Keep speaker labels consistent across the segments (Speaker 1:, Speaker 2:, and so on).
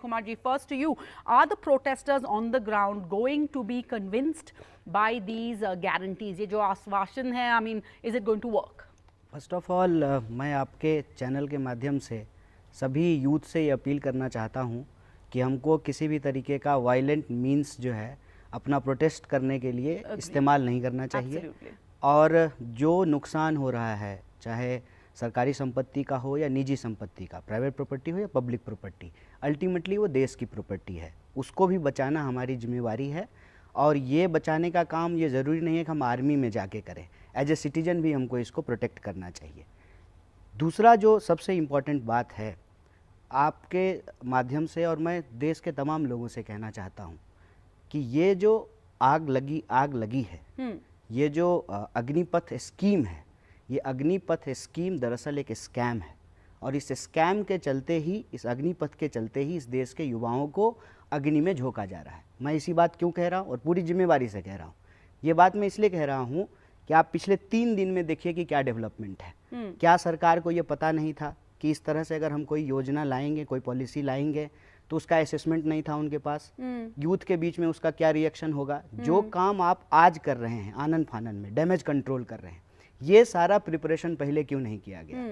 Speaker 1: Kumar ji, first to you, are the protesters on the ground going to be convinced by these guarantees? ये जो आश्वासन है, I mean, is it going to work?
Speaker 2: First of all मैं आपके channel के माध्यम से सभी यूथ से ये अपील करना चाहता हूँ कि हमको किसी भी तरीके का वायलेंट मीन्स जो है अपना प्रोटेस्ट करने के लिए इस्तेमाल नहीं करना चाहिए।
Speaker 1: Absolutely.
Speaker 2: और जो नुकसान हो रहा है, चाहे सरकारी संपत्ति का हो या निजी संपत्ति का, प्राइवेट प्रॉपर्टी हो या पब्लिक प्रॉपर्टी, अल्टीमेटली वो देश की प्रॉपर्टी है, उसको भी बचाना हमारी जिम्मेवारी है। और ये बचाने का काम ये ज़रूरी नहीं है कि हम आर्मी में जाके करें, एज ए सिटीजन भी हमको इसको प्रोटेक्ट करना चाहिए। दूसरा जो सबसे इम्पॉर्टेंट बात है, आपके माध्यम से और मैं देश के तमाम लोगों से कहना चाहता हूँ कि ये जो आग लगी है, ये जो अग्निपथ स्कीम है, ये अग्निपथ स्कीम दरअसल एक स्कैम है। और इस स्कैम के चलते ही, इस अग्निपथ के चलते ही इस देश के युवाओं को अग्नि में झोंका जा रहा है। मैं इसी बात क्यों कह रहा हूँ और पूरी जिम्मेवारी से कह रहा हूँ, ये बात मैं इसलिए कह रहा हूँ कि आप पिछले 3 दिन में देखिए कि क्या डेवलपमेंट है। क्या सरकार को ये पता नहीं था कि इस तरह से अगर हम कोई योजना लाएंगे, कोई पॉलिसी लाएंगे तो उसका असेसमेंट नहीं था उनके पास, यूथ के बीच में उसका क्या रिएक्शन होगा। जो काम आप आज कर रहे हैं आनन फानन में, डैमेज कंट्रोल कर रहे हैं, ये सारा प्रिपरेशन पहले क्यों नहीं किया गया।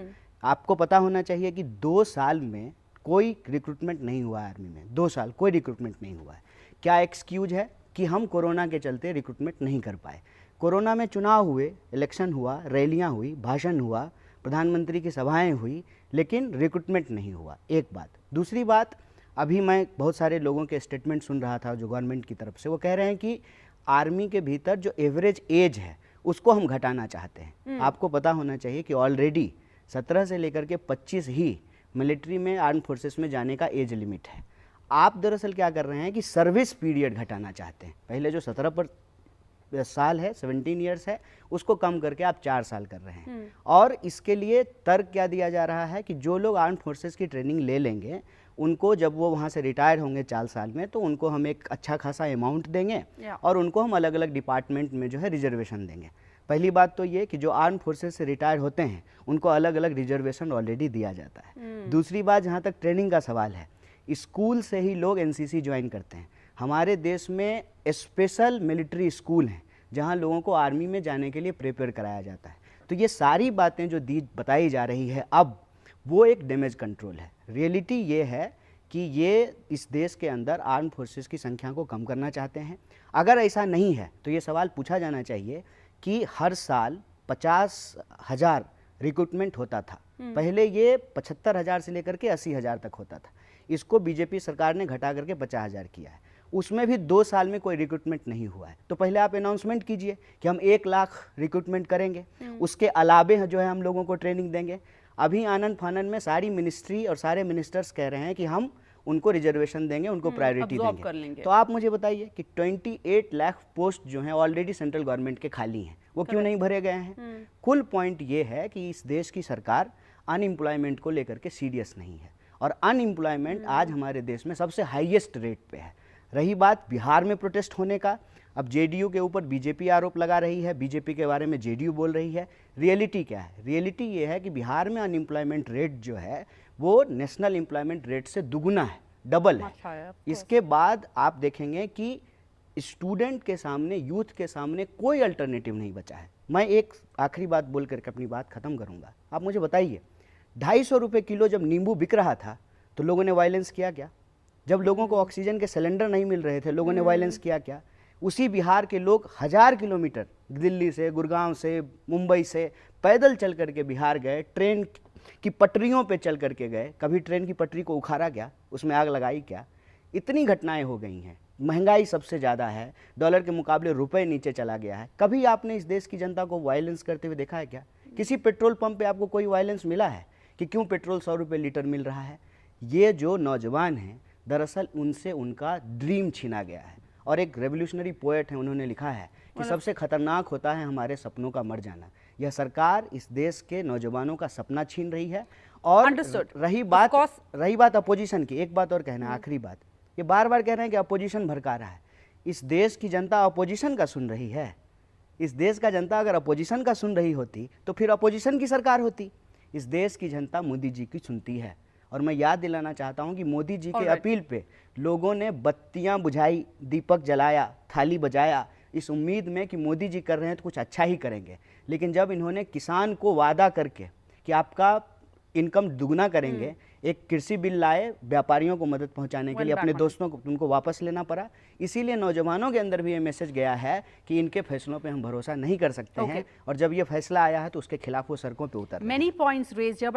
Speaker 2: आपको पता होना चाहिए कि 2 साल में कोई रिक्रूटमेंट नहीं हुआ है आर्मी में, 2 साल कोई रिक्रूटमेंट नहीं हुआ है। क्या एक्सक्यूज है कि हम कोरोना के चलते रिक्रूटमेंट नहीं कर पाए। कोरोना में चुनाव हुए, इलेक्शन हुआ, रैलियां हुई, भाषण हुआ, प्रधानमंत्री की सभाएं हुई, लेकिन रिक्रूटमेंट नहीं हुआ। एक बात। दूसरी बात, अभी मैं बहुत सारे लोगों के स्टेटमेंट सुन रहा था जो गवर्नमेंट की तरफ से, वो कह रहे हैं कि आर्मी के भीतर जो एवरेज एज है उसको हम घटाना चाहते हैं। आपको पता होना चाहिए कि ऑलरेडी 17 से लेकर के 25 ही मिलिट्री में, आर्म फोर्सेस में जाने का एज लिमिट है। आप दरअसल क्या कर रहे हैं कि सर्विस पीरियड घटाना चाहते हैं। पहले जो 17 साल है, 17 ईयर्स है, उसको कम करके आप 4 साल कर रहे हैं। और इसके लिए तर्क क्या दिया जा रहा है कि जो लोग आर्म फोर्सेस की ट्रेनिंग ले लेंगे, उनको जब वो वहाँ से रिटायर होंगे 4 साल में, तो उनको हम एक अच्छा खासा अमाउंट देंगे और उनको हम अलग अलग डिपार्टमेंट में जो है रिजर्वेशन देंगे। पहली बात तो ये कि जो आर्म फोर्सेस से रिटायर होते हैं उनको अलग अलग रिजर्वेशन ऑलरेडी दिया जाता है। दूसरी बात, जहाँ तक ट्रेनिंग का सवाल है, स्कूल से ही लोग एनसीसी ज्वाइन करते हैं। हमारे देश में स्पेशल मिलिट्री स्कूल हैं जहाँ लोगों को आर्मी में जाने के लिए प्रिपेयर कराया जाता है। तो ये सारी बातें जो बताई जा रही है अब, वो एक डैमेज कंट्रोल है। रियलिटी ये है कि ये इस देश के अंदर आर्म फोर्सेस की संख्या को कम करना चाहते हैं। अगर ऐसा नहीं है तो ये सवाल पूछा जाना चाहिए कि हर साल 50,000 रिक्रूटमेंट होता था, पहले ये 75,000 से लेकर के 80,000 तक होता था। इसको बीजेपी सरकार ने घटा करके 50,000 किया है। उसमें भी 2 साल में कोई रिक्रूटमेंट नहीं हुआ है। तो पहले आप अनाउंसमेंट कीजिए कि हम 1 लाख रिक्रूटमेंट करेंगे, उसके अलावे जो है हम लोगों को ट्रेनिंग देंगे। अभी आनंद फानन में सारी मिनिस्ट्री और सारे मिनिस्टर्स कह रहे हैं कि हम उनको रिजर्वेशन देंगे, उनको प्रायोरिटी देंगे। तो आप मुझे बताइए कि 28 लाख पोस्ट जो हैं ऑलरेडी सेंट्रल गवर्नमेंट के खाली हैं, वो क्यों नहीं भरे गए हैं। कुल पॉइंट ये है कि इस देश की सरकार अनएम्प्लॉयमेंट को लेकर के सीरियस नहीं है और अनएम्प्लॉयमेंट आज हमारे देश में सबसे हाईएस्ट रेट पे है। रही बात बिहार में प्रोटेस्ट होने का, अब जेडीयू के ऊपर बीजेपी आरोप लगा रही है, बीजेपी के बारे में जेडीयू बोल रही है। रियलिटी क्या है? रियलिटी ये है कि बिहार में अनएम्प्लॉयमेंट रेट जो है वो नेशनल एम्प्लॉयमेंट रेट से दुगुना है, डबल है। इसके बाद आप देखेंगे कि स्टूडेंट के सामने, यूथ के सामने कोई अल्टरनेटिव नहीं बचा है। मैं एक आखिरी बात बोल करके अपनी बात खत्म करूंगा। आप मुझे बताइए, 250 रुपये किलो जब नींबू बिक रहा था तो लोगों ने वायलेंस किया क्या? जब लोगों को ऑक्सीजन के सिलेंडर नहीं मिल रहे थे, लोगों ने वायलेंस किया क्या? उसी बिहार के लोग 1000 किलोमीटर दिल्ली से, गुड़गांव से, मुंबई से पैदल चल करके बिहार गए, ट्रेन की पटरियों पे चल करके गए। कभी ट्रेन की पटरी को उखाड़ा क्या? उसमें आग लगाई क्या? इतनी घटनाएं हो गई हैं। महंगाई सबसे ज़्यादा है, डॉलर के मुकाबले रुपए नीचे चला गया है। कभी आपने इस देश की जनता को वायलेंस करते हुए देखा है क्या? किसी पेट्रोल पंप पे आपको कोई वायलेंस मिला है कि क्यों पेट्रोल 100 रुपये लीटर मिल रहा है? ये जो नौजवान हैं, दरअसल उनसे उनका ड्रीम छीना गया है। और एक रेवोल्यूशनरी पोएट है, उन्होंने लिखा है कि सबसे खतरनाक होता है हमारे सपनों का मर जाना। यह सरकार इस देश के नौजवानों का सपना छीन रही है। और रही बात अपोजिशन की, एक बात और कहना, आखिरी बात, ये बार बार कह रहे हैं कि अपोजिशन भड़का रहा है। इस देश की जनता अपोजिशन का सुन रही है। इस देश का जनता अगर अपोजिशन का सुन रही होती तो फिर अपोजिशन की सरकार होती। इस देश की जनता मोदी जी की सुनती है और मैं याद दिलाना चाहता हूं कि मोदी जी के
Speaker 1: Alright.
Speaker 2: अपील पे लोगों ने बत्तियां बुझाई, दीपक जलाया, थाली बजाया, इस उम्मीद में कि मोदी जी कर रहे हैं तो कुछ अच्छा ही करेंगे। लेकिन जब इन्होंने किसान को वादा करके कि आपका इनकम दुगना करेंगे, एक कृषि बिल लाए व्यापारियों को मदद पहुंचाने के लिए, अपने दोस्तों को उनको वापस लेना पड़ा। इसीलिए नौजवानों के अंदर भी ये मैसेज गया है कि इनके फैसलों पे हम भरोसा नहीं कर सकते हैं, और जब ये फैसला आया है तो उसके खिलाफ वो सड़कों पे उतर रहे हैं।
Speaker 1: Many points raised here.